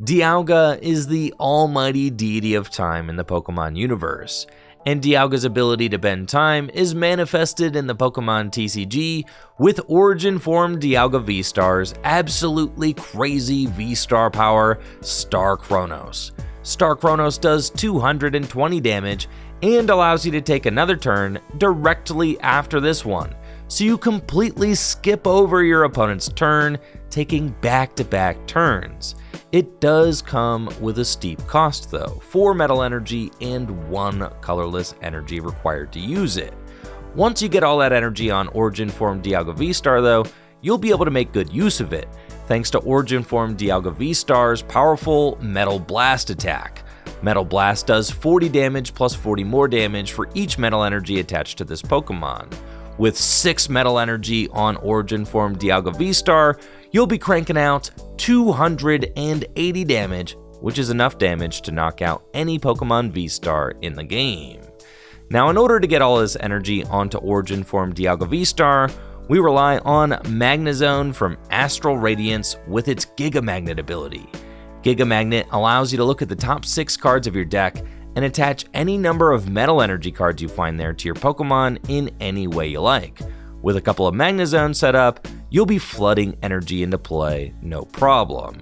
Dialga is the almighty deity of time in the Pokemon universe, and Dialga's ability to bend time is manifested in the Pokemon TCG with Origin Form Dialga V-Star's absolutely crazy V-Star power, Star Chronos. Star Chronos does 220 damage and allows you to take another turn directly after this one, so you completely skip over your opponent's turn, taking back-to-back turns. It does come with a steep cost though, 4 metal energy and 1 colorless energy required to use it. Once you get all that energy on Origin Form Dialga V-Star though, you'll be able to make good use of it, thanks to Origin Form Dialga V-Star's powerful Metal Blast attack. Metal Blast does 40 damage plus 40 more damage for each metal energy attached to this Pokemon. With 6 metal energy on Origin Form Dialga V-Star, you'll be cranking out 280 damage, which is enough damage to knock out any Pokemon V-Star in the game. Now, in order to get all this energy onto Origin Form Dialga V-Star, we rely on Magnezone from Astral Radiance with its Giga Magnet ability. Giga Magnet allows you to look at the top 6 cards of your deck and attach any number of metal energy cards you find there to your Pokemon in any way you like. With a couple of Magnezone set up, you'll be flooding energy into play, no problem.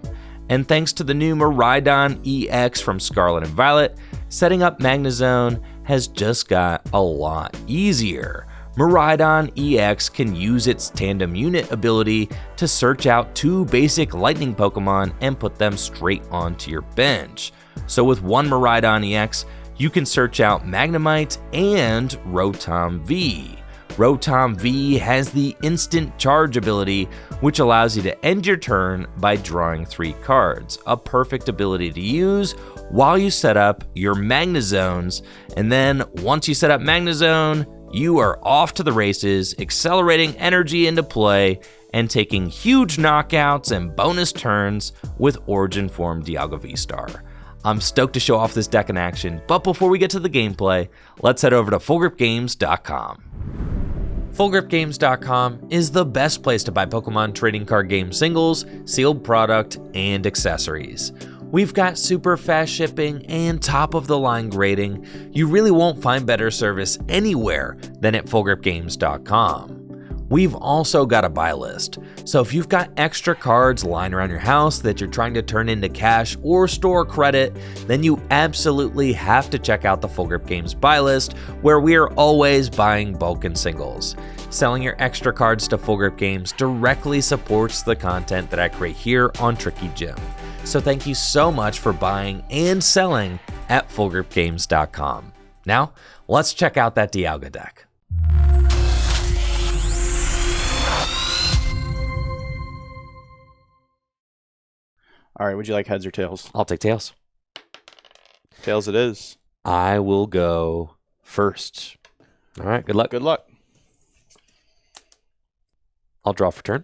And thanks to the new Miraidon EX from Scarlet and Violet, setting up Magnezone has just got a lot easier. Miraidon EX can use its Tandem Unit ability to search out 2 basic Lightning Pokemon and put them straight onto your bench. So with one Miraidon EX, you can search out Magnemite and Rotom V. Rotom V has the Instant Charge ability, which allows you to end your turn by drawing 3 cards, a perfect ability to use while you set up your Magnezones, and then once you set up Magnezone, you are off to the races, accelerating energy into play and taking huge knockouts and bonus turns with Origin Form Dialga V-Star. I'm stoked to show off this deck in action, but before we get to the gameplay, let's head over to FullGripGames.com. FullGripGames.com is the best place to buy Pokemon trading card game singles, sealed product, and accessories. We've got super fast shipping and top-of-the-line grading. You really won't find better service anywhere than at FullGripGames.com. We've also got a buy list, so if you've got extra cards lying around your house that you're trying to turn into cash or store credit, then you absolutely have to check out the Full Grip Games buy list, where we are always buying bulk and singles. Selling your extra cards to Full Grip Games directly supports the content that I create here on Tricky Gym. So thank you so much for buying and selling at FullGripGames.com. Now, let's check out that Dialga deck. All right, would you like heads or tails? I'll take tails. Tails it is. I will go first. All right, good luck. Good luck. I'll draw for turn.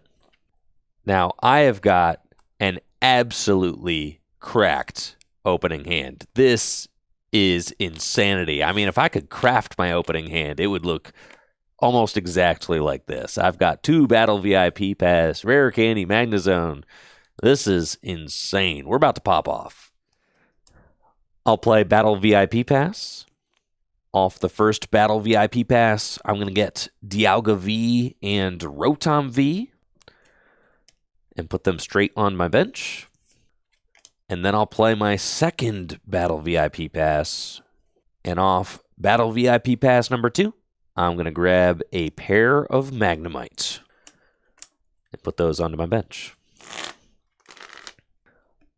Now, I have got an absolutely cracked opening hand. This is insanity. I mean, if I could craft my opening hand, it would look almost exactly like this. I've got 2 Battle VIP Pass, Rare Candy, Magnezone. This is insane. We're about to pop off. I'll play Battle VIP Pass. Off the first Battle VIP Pass, I'm going to get Dialga V and Rotom V and put them straight on my bench. And then I'll play my second Battle VIP Pass. And off Battle VIP Pass number 2, I'm going to grab a pair of Magnemite and put those onto my bench.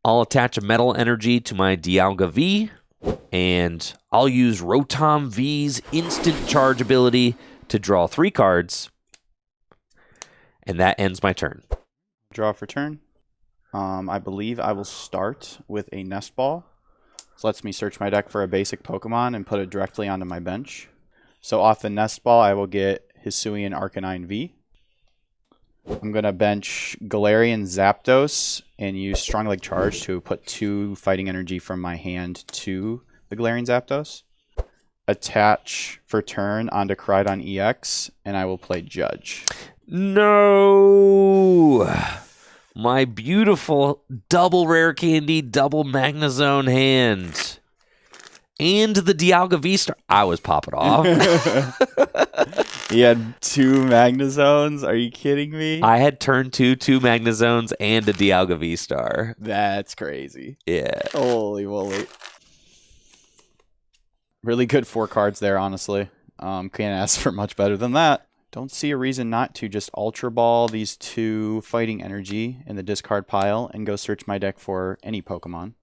I'll attach a metal energy to my Dialga V, and I'll use Rotom V's Instant Charge ability to draw 3 cards, and that ends my turn. Draw for turn. I believe I will start with a Nest Ball. This lets me search my deck for a basic Pokemon and put it directly onto my bench. So off the Nest Ball, I will get Hisuian Arcanine V. I'm going to bench Galarian Zapdos and use Strong Leg Charge to put 2 fighting energy from my hand to the Galarian Zapdos. Attach for turn onto Koraidon EX, and I will play Judge. No! my beautiful double rare candy, double Magnezone hand. And the Dialga V-Star. I was popping off. You had 2 Magnezones? Are you kidding me? I had turn 2 Magnezones and a Dialga V-Star. That's crazy. Yeah. Holy moly. Really good 4 cards there, honestly. Can't ask for much better than that. Don't see a reason not to just Ultra Ball these 2 Fighting Energy in the discard pile and go search my deck for any Pokemon.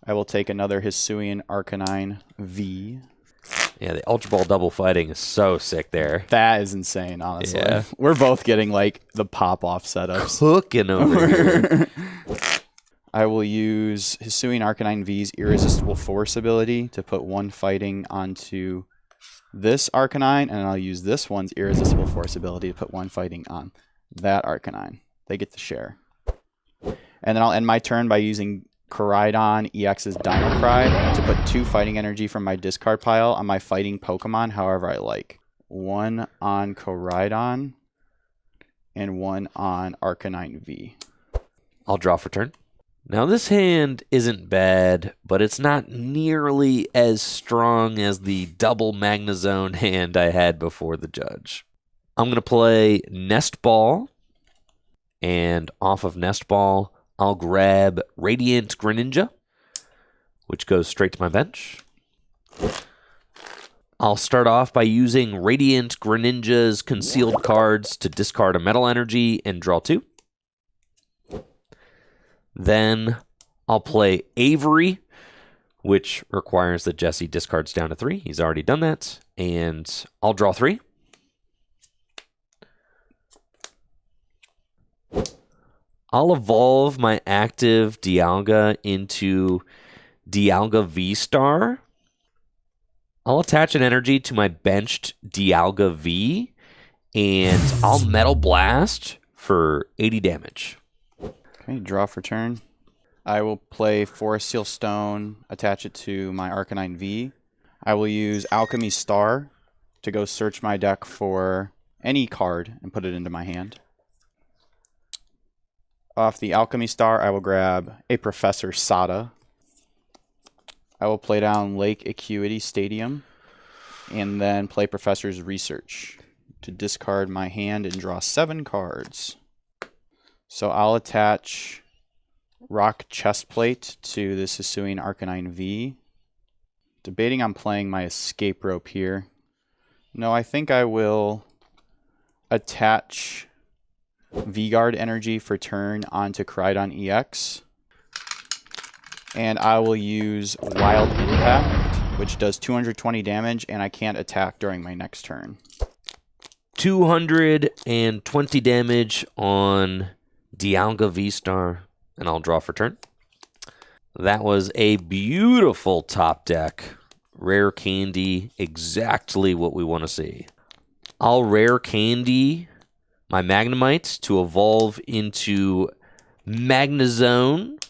I will take another Hisuian Arcanine V. Yeah, the Ultra Ball double fighting is so sick there. That is insane, honestly. Yeah. We're both getting, like, the pop-off setups. Cooking over here. I will use Hisuian Arcanine V's Irresistible Force ability to put 1 fighting onto this Arcanine, and I'll use this one's Irresistible Force ability to put 1 fighting on that Arcanine. They get to share. And then I'll end my turn by using Koraidon EX's Dino Cry to put 2 fighting energy from my discard pile on my fighting Pokemon however I like. 1 on Koraidon and 1 on Arcanine V. I'll draw for turn. Now this hand isn't bad, but it's not nearly as strong as the double Magnezone hand I had before the judge. I'm going to play Nest Ball, and off of Nest Ball, I'll grab Radiant Greninja, which goes straight to my bench. I'll start off by using Radiant Greninja's concealed cards to discard a metal energy and draw 2. Then I'll play Avery, which requires that Jesse discards down to 3. He's already done that. And I'll draw 3. I'll evolve my active Dialga into Dialga V-Star. I'll attach an energy to my benched Dialga V, and I'll Metal Blast for 80 damage. Okay, draw for turn. I will play Forest Seal Stone, attach it to my Arcanine V. I will use Alchemy Star to go search my deck for any card and put it into my hand. Off the Alchemy Star, I will grab a Professor Sada. I will play down Lake Acuity Stadium and then play Professor's Research to discard my hand and draw 7 cards. So I'll attach Rock Chestplate to this Hisuian Arcanine V. Debating on playing my Escape Rope here. No, I think I will attach V-Guard energy for turn onto Koraidon EX. And I will use Wild Impact, which does 220 damage, and I can't attack during my next turn. 220 damage on Dialga V-Star, and I'll draw for turn. That was a beautiful top deck. Rare candy, exactly what we want to see. I'll rare candy my Magnemite to evolve into Magnezone.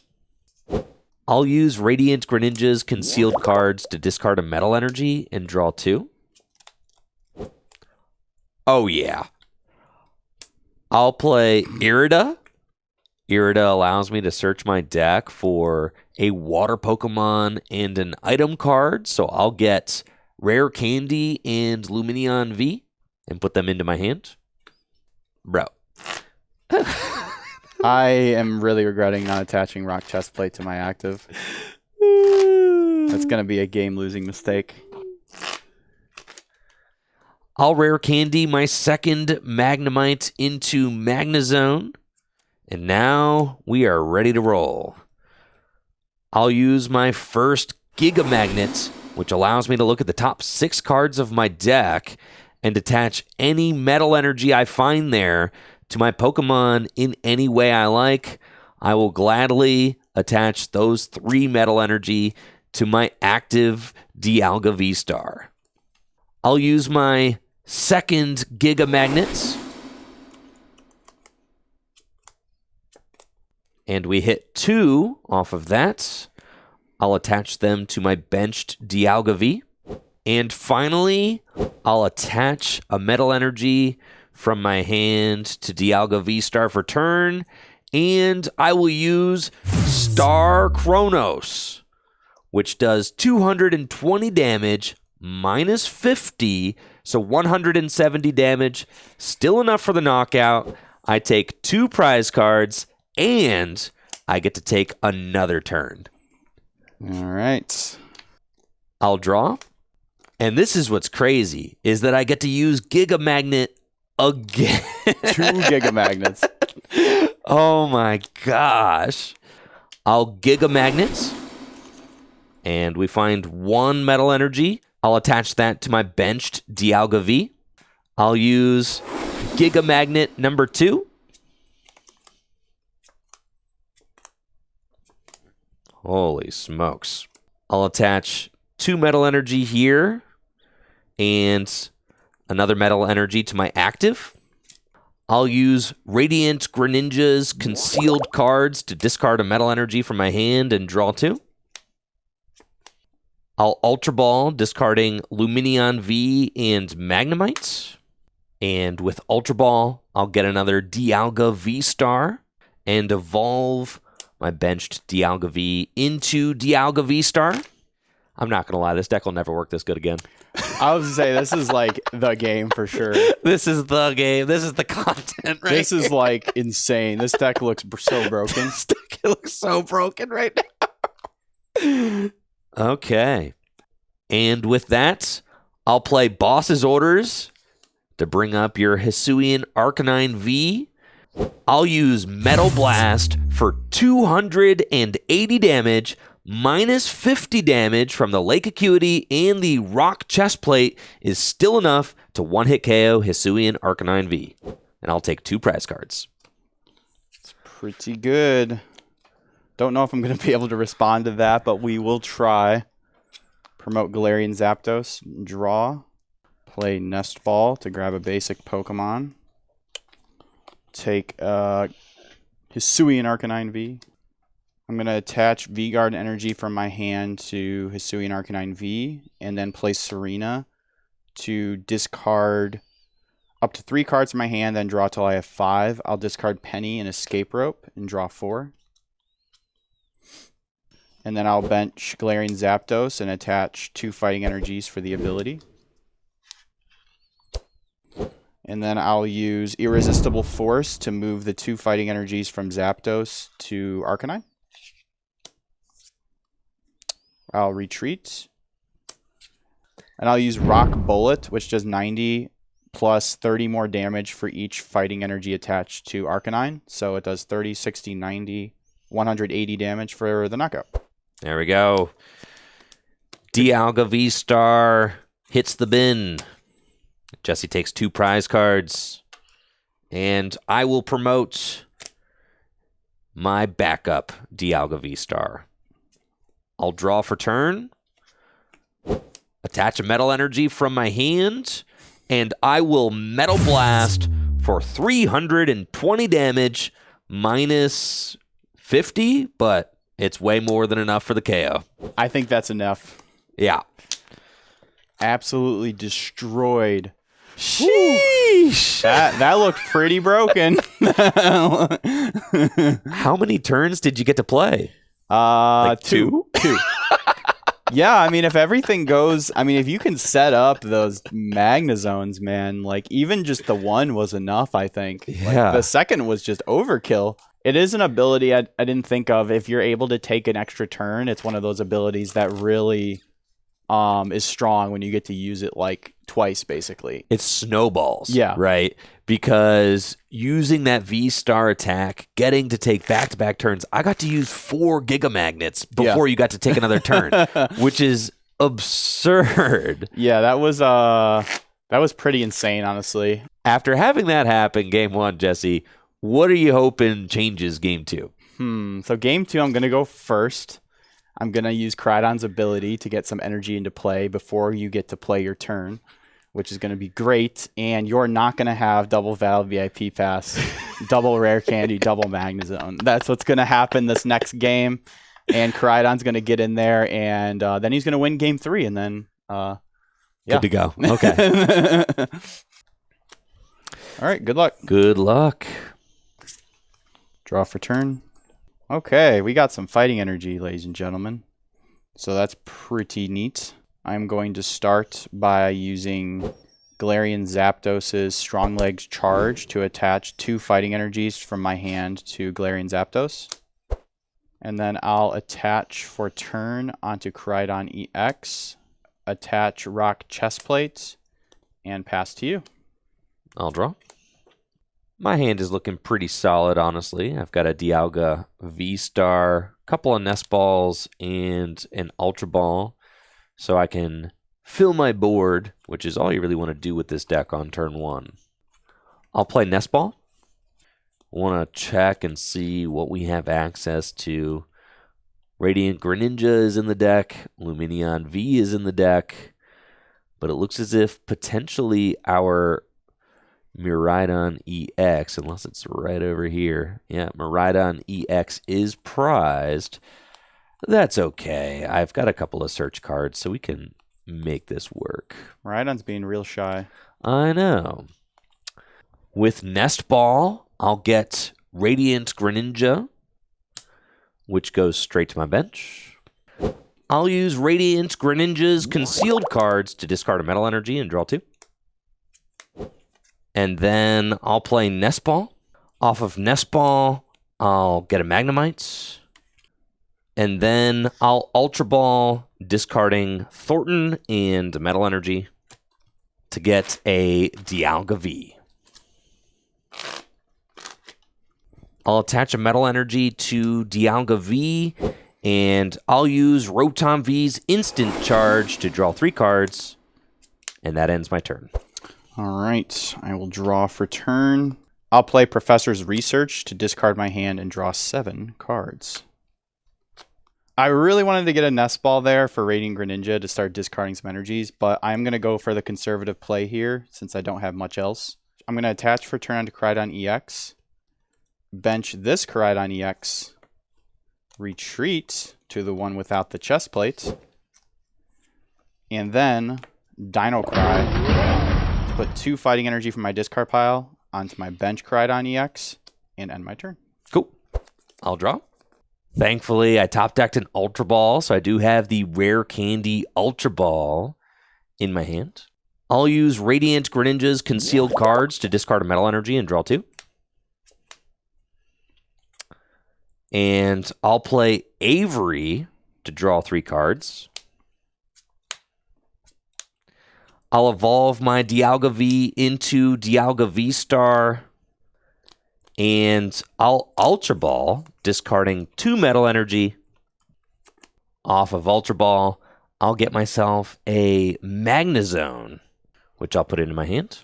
I'll use Radiant Greninja's concealed cards to discard a metal energy and draw 2. Oh yeah. I'll play Irida. Irida allows me to search my deck for a water Pokemon and an item card, so I'll get Rare Candy and Lumineon V and put them into my hand. Bro. I am really regretting not attaching Rock Chestplate to my active. That's going to be a game-losing mistake. I'll rare candy my second Magnemite into Magnezone. And now we are ready to roll. I'll use my first Giga Magnet, which allows me to look at the top 6 cards of my deck and attach any metal energy I find there to my Pokemon in any way I like. I will gladly attach those 3 metal energy to my active Dialga V-Star. I'll use my second Giga Magnets. And we hit 2 off of that. I'll attach them to my benched Dialga V. And finally, I'll attach a metal energy from my hand to Dialga V-Star for turn. and I will use Star Chronos, which does 220 damage minus 50, so 170 damage. Still enough for the knockout. I take 2 prize cards, and I get to take another turn. All right. I'll draw. And this is what's crazy, is that I get to use Giga Magnet again. 2 Giga Magnets. Oh my gosh. I'll Giga Magnets. And we find 1 Metal Energy. I'll attach that to my benched Dialga V. I'll use Giga Magnet number 2. Holy smokes. I'll attach 2 Metal Energy here and another Metal Energy to my active. I'll use Radiant Greninja's concealed cards to discard a Metal Energy from my hand and draw 2. I'll Ultra Ball, discarding Lumineon V and Magnemite. And with Ultra Ball, I'll get another Dialga VSTAR and evolve my benched Dialga V into Dialga VSTAR. I'm not going to lie, this deck will never work this good again. I was going to say, this is like the game for sure. This is the game. This is the content, right? This is like insane. This deck looks so broken. This deck looks so broken right now. Okay. And with that, I'll play Boss's Orders to bring up your Hisuian Arcanine V. I'll use Metal Blast for 280 damage, minus 50 damage from the Lake Acuity, and the Rock Chestplate is still enough to one-hit KO Hisuian Arcanine V. And I'll take 2 prize cards. It's pretty good. Don't know if I'm going to be able to respond to that, but we will try. Promote Galarian Zapdos. Draw. Play Nest Ball to grab a basic Pokemon. Take Hisuian Arcanine V. I'm going to attach V-Guard energy from my hand to Hisuian Arcanine V, and then play Serena to discard up to 3 cards in my hand, then draw till I have 5. I'll discard Penny and Escape Rope and draw 4. And then I'll bench Galarian Zapdos and attach 2 fighting energies for the ability. And then I'll use Irresistible Force to move the 2 fighting energies from Zapdos to Arcanine. I'll retreat. And I'll use Rock Bullet, which does 90 plus 30 more damage for each fighting energy attached to Arcanine. So it does 30, 60, 90, 180 damage for the knockout. There we go. Dialga V-Star hits the bin. Jesse takes 2 prize cards. And I will promote my backup Dialga V-Star. I'll draw for turn. Attach a Metal Energy from my hand. And I will Metal Blast for 320 damage minus 50, but it's way more than enough for the KO. I think that's enough. Yeah. Absolutely destroyed. Sheesh. That looked pretty broken. How many turns did you get to play? 2. Yeah, I mean, if everything goes, I mean, if you can set up those Magnezones, man, like even just the 1 was enough, I think. Yeah. Like, the second was just overkill. It is an ability I didn't think of. If you're able to take an extra turn, it's one of those abilities that really is strong when you get to use it like twice, basically. It snowballs. Yeah. Right? Because using that V-Star attack, getting to take back-to-back turns, I got to use 4 Giga Magnets before you got to take another turn, which is absurd. Yeah, that was pretty insane, honestly. After having that happen, game 1, Jesse, what are you hoping changes game 2? So game 2, I'm going to go first. I'm going to use Koraidon's ability to get some energy into play before you get to play your turn, which is going to be great. And you're not going to have double Val VIP Pass, double Rare Candy, double Magnezone. That's what's going to happen this next game. And Koraidon's going to get in there, and then he's going to win game 3. And then, Good to go. Okay. All right, good luck. Good luck. Draw for turn. Okay, we got some fighting energy, ladies and gentlemen. So that's pretty neat. I'm going to start by using Galarian Zapdos' Strong Legs Charge to attach 2 fighting energies from my hand to Galarian Zapdos. And then I'll attach for turn onto Koraidon EX, attach Rock Chestplate, and pass to you. I'll draw. My hand is looking pretty solid, honestly. I've got a Dialga VSTAR, a couple of Nest Balls, and an Ultra Ball. So I can fill my board, which is all you really want to do with this deck on turn 1. I'll play Nest Ball. Want to check and see what we have access to. Radiant Greninja is in the deck. Lumineon V is in the deck. But it looks as if potentially our Miraidon EX, unless it's right over here. Yeah, Miraidon EX is prized. That's okay. I've got a couple of search cards, so we can make this work. Miraidon's being real shy. I know. With Nest Ball, I'll get Radiant Greninja, which goes straight to my bench. I'll use Radiant Greninja's concealed cards to discard a Metal Energy and draw 2. And then I'll play Nest Ball. Off of Nest Ball, I'll get a Magnemite. And then I'll Ultra Ball, discarding Thorton and a Metal Energy to get a Dialga V. I'll attach a Metal Energy to Dialga V, and I'll use Rotom V's Instant Charge to draw 3 cards, and that ends my turn. All right, I will draw for turn. I'll play Professor's Research to discard my hand and draw 7 cards. I really wanted to get a Nest Ball there for Radiant Greninja to start discarding some energies, but I'm going to go for the conservative play here since I don't have much else. I'm going to attach for turn onto Koraidon EX. Bench this Koraidon EX, retreat to the one without the chest plate, and then Dino Cry to put 2 fighting energy from my discard pile onto my bench Koraidon EX and end my turn. Cool. I'll draw. Thankfully, I top decked an Ultra Ball, so I do have the Rare Candy Ultra Ball in my hand. I'll use Radiant Greninja's concealed cards to discard a Metal Energy and draw 2. And I'll play Avery to draw 3 cards. I'll evolve my Dialga V into Dialga VSTAR. And I'll Ultra Ball, discarding 2 Metal Energy. Off of Ultra Ball, I'll get myself a Magnezone, which I'll put into my hand.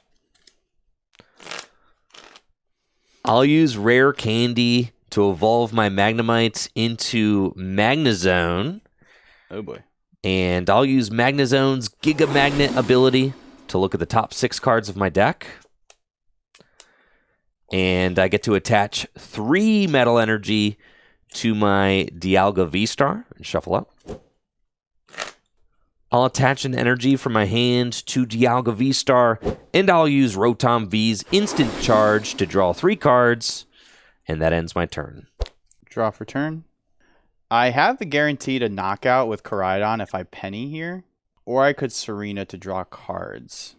I'll use Rare Candy to evolve my Magnemite into Magnezone. Oh boy. And I'll use Magnezone's Giga Magnet ability to look at the top 6 cards of my deck. And I get to attach 3 Metal Energy to my Dialga VSTAR and shuffle up. I'll attach an energy from my hand to Dialga VSTAR, and I'll use Rotom V's Instant Charge to draw 3 cards. And that ends my turn. Draw for turn. I have the guarantee to knockout with Koraidon if I penny here. Or I could Serena to draw cards.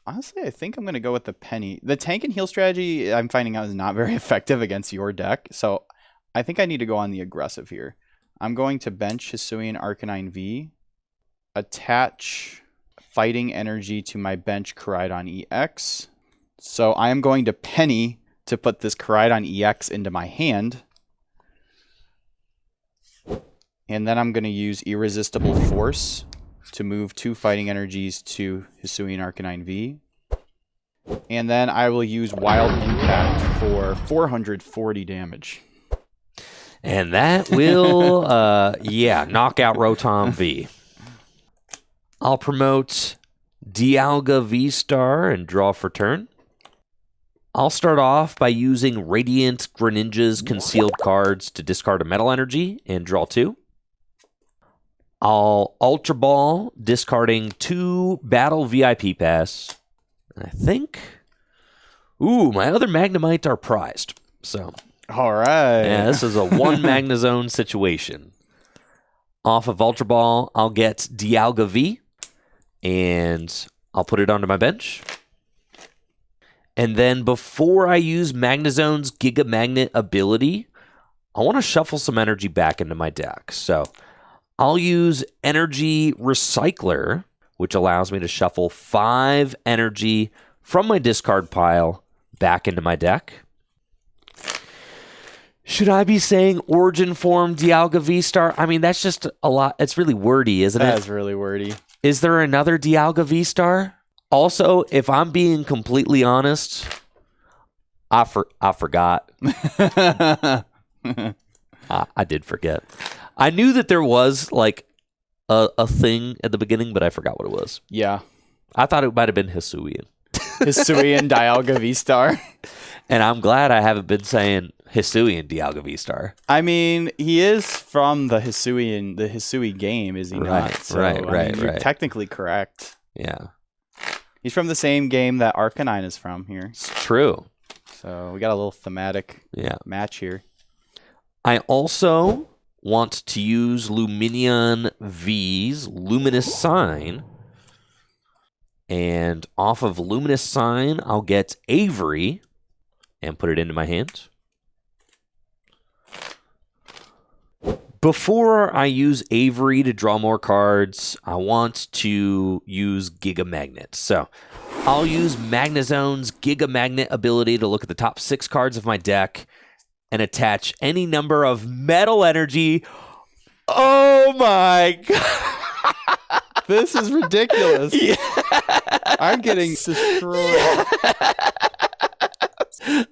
Honestly, I think I'm going to go with the penny. The tank and heal strategy I'm finding out is not very effective against your deck. So I think I need to go on the aggressive here. I'm going to bench Hisuian Arcanine V. Attach fighting energy to my bench Koraidon EX. So I am going to penny to put this Koraidon EX into my hand. And then I'm going to use Irresistible Force to move 2 fighting energies to Hisuian Arcanine V. And then I will use Wild Impact for 440 damage. And that will, knock out Rotom V. I'll promote Dialga VSTAR and draw for turn. I'll start off by using Radiant Greninja's concealed cards to discard a Metal Energy and draw 2. I'll Ultra Ball, discarding 2 Battle VIP Pass. I think... Ooh, my other Magnemite are prized. So, all right. yeah, this is a one Magnezone situation. Off of Ultra Ball, I'll get Dialga V, and I'll put it onto my bench. And then before I use Magnezone's Giga Magnet ability, I want to shuffle some energy back into my deck. So I'll use Energy Recycler, which allows me to shuffle 5 energy from my discard pile back into my deck. Should I be saying Origin Form Dialga V-Star? I mean, that's just a lot. It's really wordy, isn't it? That's really wordy. Is there another Dialga V-Star? Also, if I'm being completely honest, I forgot. I did forget. I knew that there was like a thing at the beginning, but I forgot what it was. Yeah. I thought it might have been Hisuian. Hisuian Dialga V-Star. And I'm glad I haven't been saying Hisuian Dialga V-Star. I mean, he is from the Hisui game, is he not? So, Right. You're technically correct. Yeah. He's from the same game that Arcanine is from here. It's true. So we got a little thematic match here. I also want to use Lumineon V's Luminous Sign. And off of Luminous Sign, I'll get Avery and put it into my hand. Before I use Avery to draw more cards, I want to use Giga Magnet. So I'll use Magnezone's Giga Magnet ability to look at the top 6 cards of my deck and attach any number of metal energy. Oh my god. This is ridiculous. Yeah. I'm getting destroyed.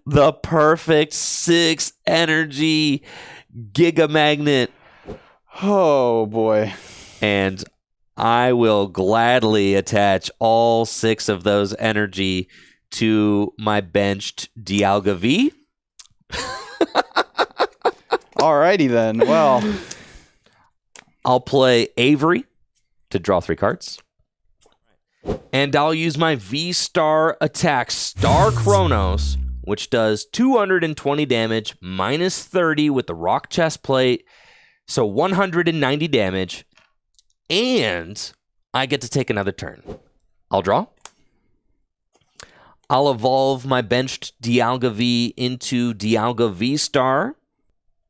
The perfect 6 energy Giga Magnet. Oh boy. And I will gladly attach all 6 of those energy to my benched Dialga V. Alrighty then. Well, I'll play Avery to draw 3 cards. And I'll use my VSTAR attack Star Chronos, which does 220 damage, minus 30 with the Rock Chestplate, so 190 damage, and I get to take another turn. I'll draw. I'll evolve my benched Dialga V into Dialga V-Star.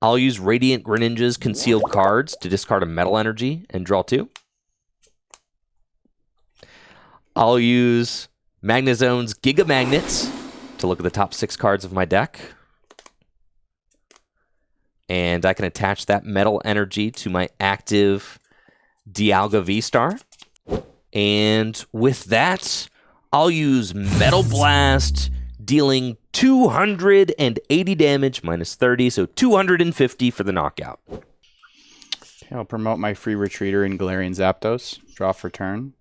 I'll use Radiant Greninja's concealed cards to discard a metal energy and draw 2. I'll use Magnezone's Giga Magnets to look at the top 6 cards of my deck. And I can attach that metal energy to my active Dialga V-Star. And with that, I'll use Metal Blast, dealing 280 damage, minus 30, so 250 for the knockout. Okay, I'll promote my free retreater in Galarian Zapdos. Draw for turn.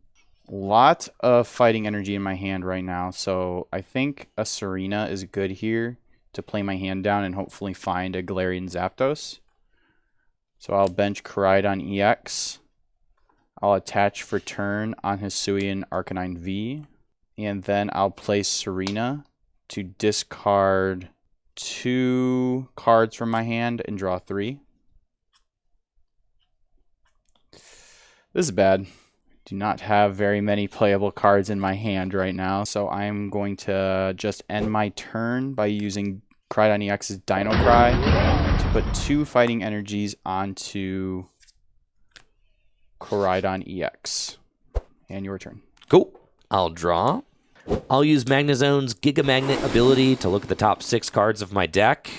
Lot of fighting energy in my hand right now, so I think a Serena is good here to play my hand down and hopefully find a Galarian Zapdos. So I'll bench Koraidon EX. I'll attach for turn on Hisuian Arcanine V. And then I'll play Serena to discard 2 cards from my hand and draw 3. This is bad. Do not have very many playable cards in my hand right now, so I'm going to just end my turn by using Koraidon EX's Dino Cry to put 2 fighting energies onto Koraidon EX. And your turn. Cool. I'll draw. I'll use Magnezone's Giga Magnet ability to look at the top 6 cards of my deck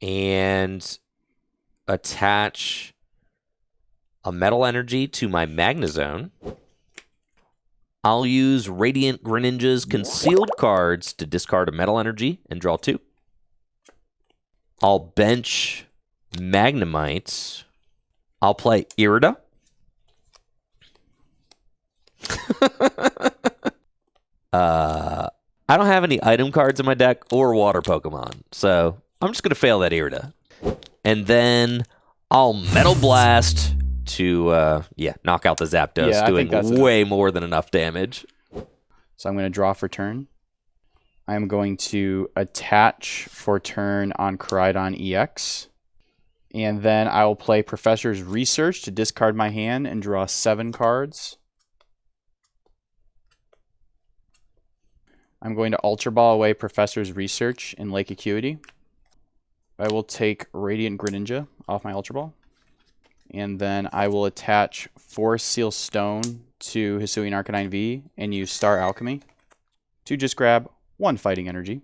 and attach a metal energy to my Magnezone. I'll use Radiant Greninja's concealed cards to discard a metal energy and draw 2. I'll bench Magnemite. I'll play Irida. I don't have any item cards in my deck or water Pokemon, so I'm just going to fail that Irida. And then I'll Metal Blast to knock out the Zapdos, doing way more than enough damage. So I'm going to draw for turn. I'm going to attach for turn on Koraidon EX. And then I will play Professor's Research to discard my hand and draw 7 cards. I'm going to Ultra Ball away Professor's Research in Lake Acuity. I will take Radiant Greninja off my Ultra Ball. And then I will attach Force Seal Stone to Hisuian Arcanine V and use Star Alchemy to just grab 1 fighting energy.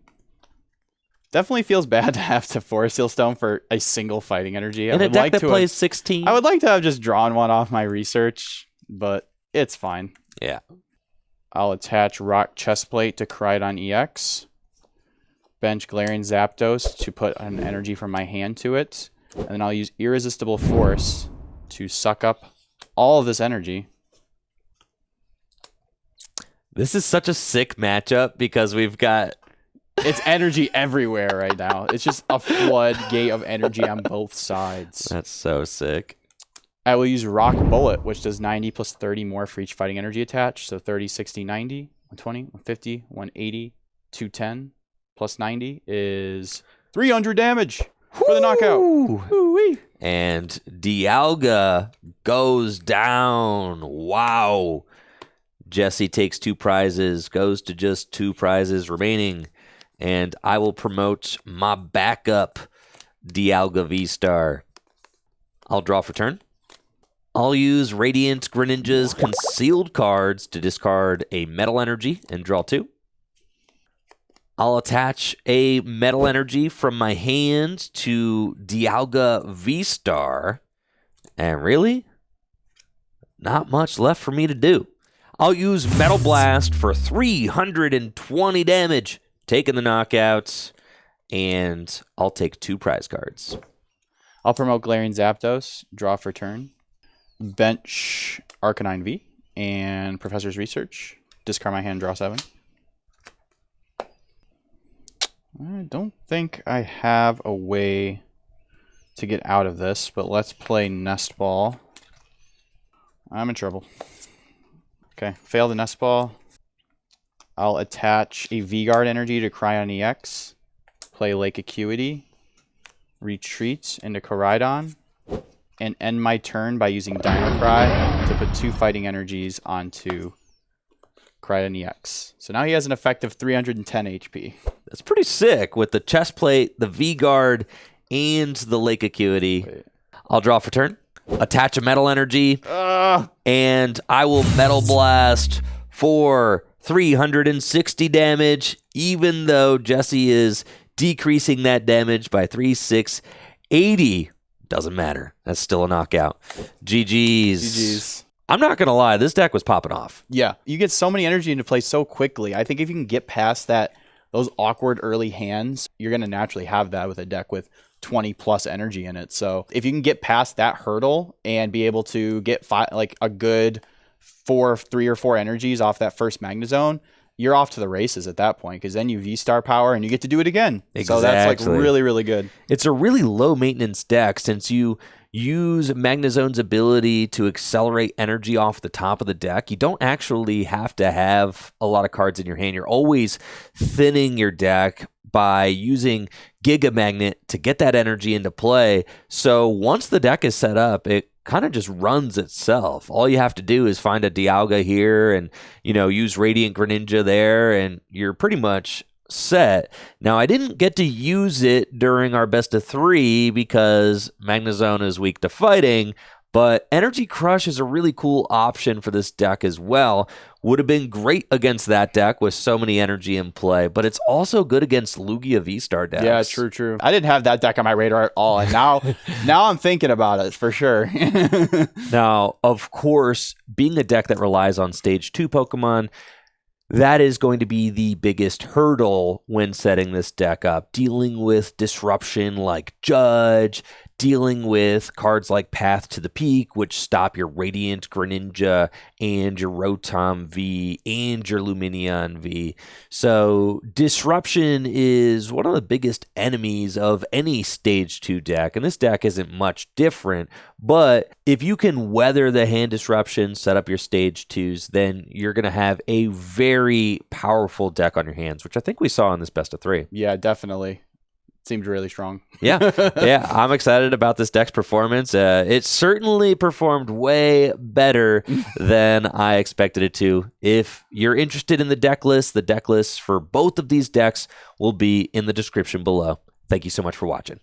Definitely feels bad to have to Force Seal Stone for a single fighting energy. In a deck that plays 16? I would like to have just drawn one off my research, but it's fine. Yeah. I'll attach Rock Chestplate to Koraidon EX. Bench Galarian Zapdos to put an energy from my hand to it. And then I'll use Irresistible Force to suck up all of this energy. This is such a sick matchup because we've got... It's energy everywhere right now. It's just a floodgate of energy on both sides. That's so sick. I will use Rock Bullet, which does 90 plus 30 more for each fighting energy attached. So 30, 60, 90, 120, 150, 180, 210 plus 90 is 300 damage for the knockout. Woo-wee. And Dialga goes down. Wow. Jesse takes 2 prizes, goes to just 2 prizes remaining. And I will promote my backup, Dialga VSTAR. I'll draw for turn. I'll use Radiant Greninja's concealed cards to discard a Metal Energy and draw 2. I'll attach a Metal Energy from my hand to Dialga VSTAR. And really, not much left for me to do. I'll use Metal Blast for 320 damage, taking the knockouts, and I'll take 2 prize cards. I'll promote Galarian Zapdos, draw for turn. Bench Arcanine V and Professor's Research. Discard my hand, draw 7. I don't think I have a way to get out of this, but let's play Nest Ball. I'm in trouble. Okay, fail the Nest Ball. I'll attach a V-Guard energy to Koraidon EX. Play Lake Acuity. Retreat into Koraidon. And end my turn by using Dino Cry to put 2 fighting energies onto Koraidon EX. So now he has an effective 310 HP. That's pretty sick with the chest plate, the V-Guard, and the Lake Acuity. Wait. I'll draw for turn. Attach a Metal Energy. And I will Metal Blast for 360 damage, even though Jesse is decreasing that damage by 3,680. Doesn't matter. That's still a knockout. GG's. I'm not going to lie. This deck was popping off. Yeah. You get so many energy into play so quickly. I think if you can get past those awkward early hands, you're going to naturally have that with a deck with 20 plus energy in it. So if you can get past that hurdle and be able to get a good 3 or 4 energies off that first Magnezone, you're off to the races at that point, because then you V-Star power and you get to do it again. Exactly. So that's really, really good. It's a really low maintenance deck since you use Magnezone's ability to accelerate energy off the top of the deck. You don't actually have to have a lot of cards in your hand. You're always thinning your deck by using Giga Magnet to get that energy into play. So once the deck is set up, it kind of just runs itself. All you have to do is find a Dialga here and, use Radiant Greninja there, and you're pretty much set. Now, I didn't get to use it during our best of 3 because Magnezone is weak to fighting, but Energy Crush is a really cool option for this deck as well. Would have been great against that deck with so many energy in play, but it's also good against Lugia V-Star decks. Yeah, true. I didn't have that deck on my radar at all, and now I'm thinking about it for sure. Now, of course, being a deck that relies on Stage 2 Pokemon, that is going to be the biggest hurdle when setting this deck up. Dealing with disruption like Judge, dealing with cards like Path to the Peak, which stop your Radiant Greninja and your Rotom V and your Lumineon V. So Disruption is one of the biggest enemies of any Stage 2 deck, and this deck isn't much different, but if you can weather the hand disruption, set up your Stage 2s, then you're going to have a very powerful deck on your hands, which I think we saw in this best of 3. Yeah, definitely. Seemed really strong. Yeah, I'm excited about this deck's performance. It certainly performed way better than I expected it to. If you're interested in the deck lists for both of these decks will be in the description below. Thank you so much for watching.